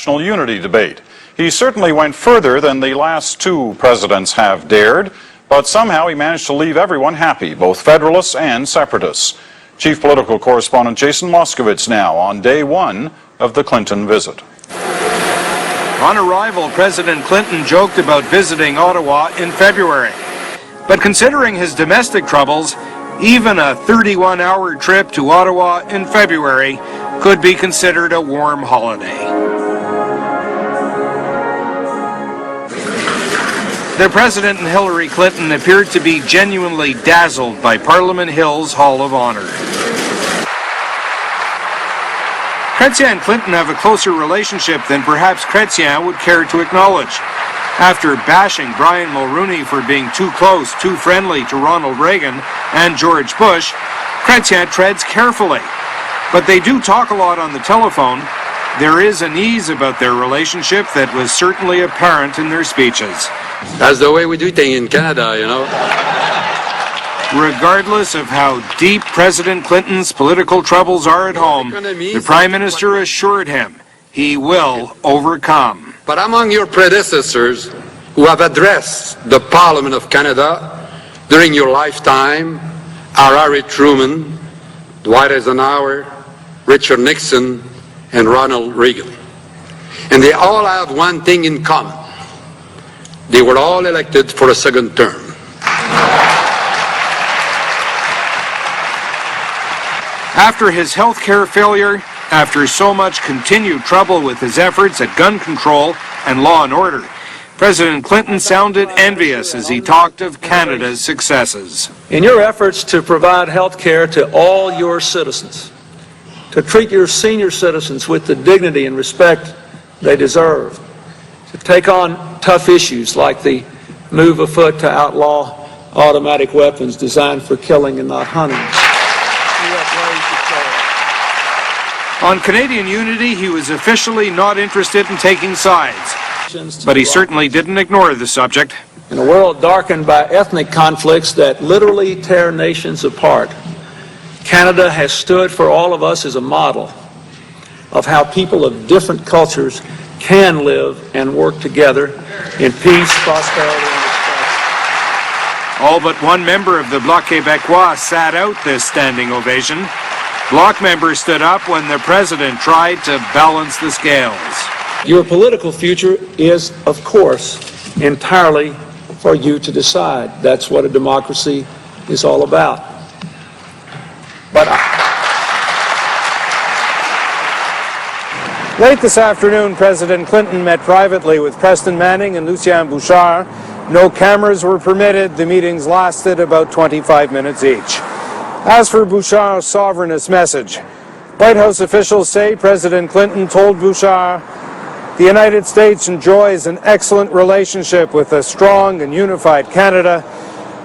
national unity debate. He certainly went further than the last two presidents have dared, but somehow he managed to leave everyone happy, both Federalists and Separatists. Chief Political Correspondent Jason Moskowitz now on day one of the Clinton visit. On arrival, President Clinton joked about visiting Ottawa in February. But considering his domestic troubles, even a 31-hour trip to Ottawa in February could be considered a warm holiday. The President and Hillary Clinton appeared to be genuinely dazzled by Parliament Hill's Hall of Honor. Chrétien and Clinton have a closer relationship than perhaps Chrétien would care to acknowledge. After bashing Brian Mulroney for being too close, too friendly to Ronald Reagan and George Bush, Chrétien treads carefully. But they do talk a lot on the telephone. There is an ease about their relationship that was certainly apparent in their speeches. That's the way we do things in Canada, you know. Regardless of how deep President Clinton's political troubles are at home, the Prime Minister assured him he will overcome. But among your predecessors who have addressed the Parliament of Canada during your lifetime are Harry Truman, Dwight Eisenhower, Richard Nixon, and Ronald Reagan. And they all have one thing in common. They were all elected for a second term. After his health care failure, after so much continued trouble with his efforts at gun control and law and order, President Clinton sounded envious as he talked of Canada's successes. In your efforts to provide health care to all your citizens, to treat your senior citizens with the dignity and respect they deserve, to take on tough issues like the move afoot to outlaw automatic weapons designed for killing and not hunting. On Canadian unity, he was officially not interested in taking sides, but he certainly didn't ignore the subject. In a world darkened by ethnic conflicts that literally tear nations apart, Canada has stood for all of us as a model of how people of different cultures can live and work together in peace, prosperity, and respect. All but one member of the Bloc Québécois sat out this standing ovation. Bloc members stood up when the president tried to balance the scales. Your political future is, of course, entirely for you to decide. That's what a democracy is all about. But late this afternoon, President Clinton met privately with Preston Manning and Lucien Bouchard. No cameras were permitted. The meetings lasted about 25 minutes each. As for Bouchard's sovereignist message, White House officials say President Clinton told Bouchard the United States enjoys an excellent relationship with a strong and unified Canada,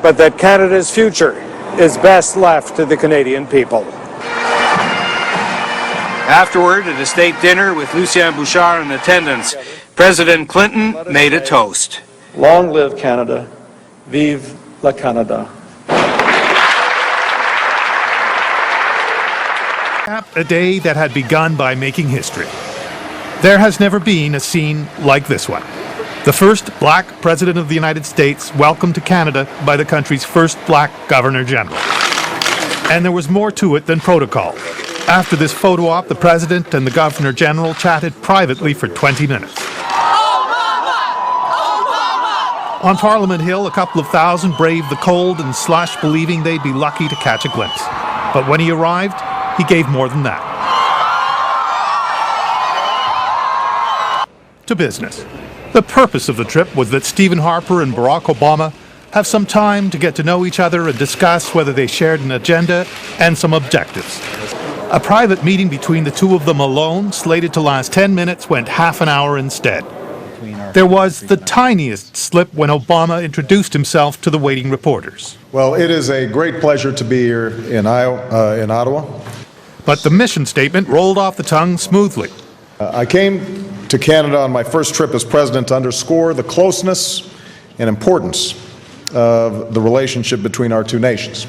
but that Canada's future is best left to the Canadian people. Afterward, at a state dinner with Lucien Bouchard in attendance, President Clinton made a toast. long live Canada. Vive la Canada. A day that had begun by making history. There has never been a scene like this one. The first black president of the United States welcomed to Canada by the country's first black governor general. And there was more to it than protocol. After this photo op, the president and the governor general chatted privately for 20 minutes. On Parliament Hill, a couple of thousand braved the cold and slush, believing they'd be lucky to catch a glimpse. But when he arrived, he gave more than that. To business. The purpose of the trip was that Stephen Harper and Barack Obama have some time to get to know each other and discuss whether they shared an agenda and some objectives. A private meeting between the two of them alone, slated to last 10 minutes, went half an hour instead. There was the tiniest slip when Obama introduced himself to the waiting reporters. Well, it is a great pleasure to be here in Ottawa. But the mission statement rolled off the tongue smoothly. I came to Canada on my first trip as president to underscore the closeness and importance of the relationship between our two nations.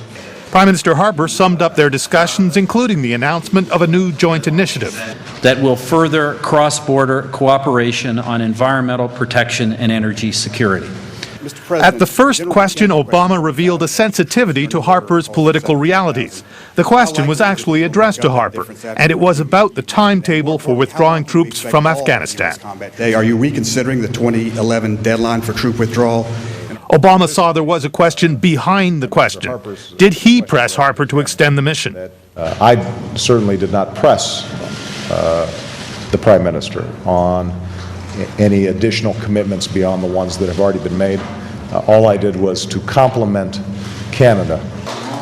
Prime Minister Harper summed up their discussions, including the announcement of a new joint initiative that will further cross-border cooperation on environmental protection and energy security. At the first question, Obama revealed a sensitivity to Harper's political realities. The question was actually addressed to Harper, and it was about the timetable for withdrawing troops from Afghanistan. Are you reconsidering the 2011 deadline for troop withdrawal? Obama saw there was a question behind the question. Did he press Harper to extend the mission? I certainly did not press the Prime Minister on any additional commitments beyond the ones that have already been made. All I did was to compliment Canada.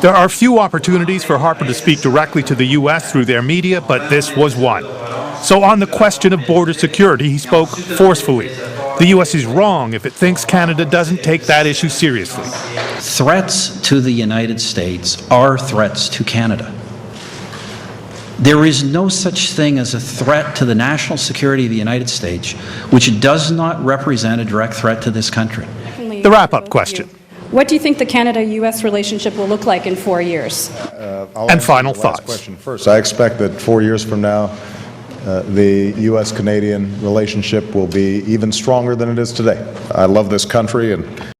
There are few opportunities for Harper to speak directly to the U.S. through their media, but this was one. So on the question of border security, he spoke forcefully. The U.S. is wrong if it thinks Canada doesn't take that issue seriously. Threats to the United States are threats to Canada. There is no such thing as a threat to the national security of the United States which does not represent a direct threat to this country. The wrap-up question. What do you think the Canada-U.S. relationship will look like in 4 years? And final thoughts. Question first. I expect that 4 years from now, the U.S.-Canadian relationship will be even stronger than it is today. I love this country, and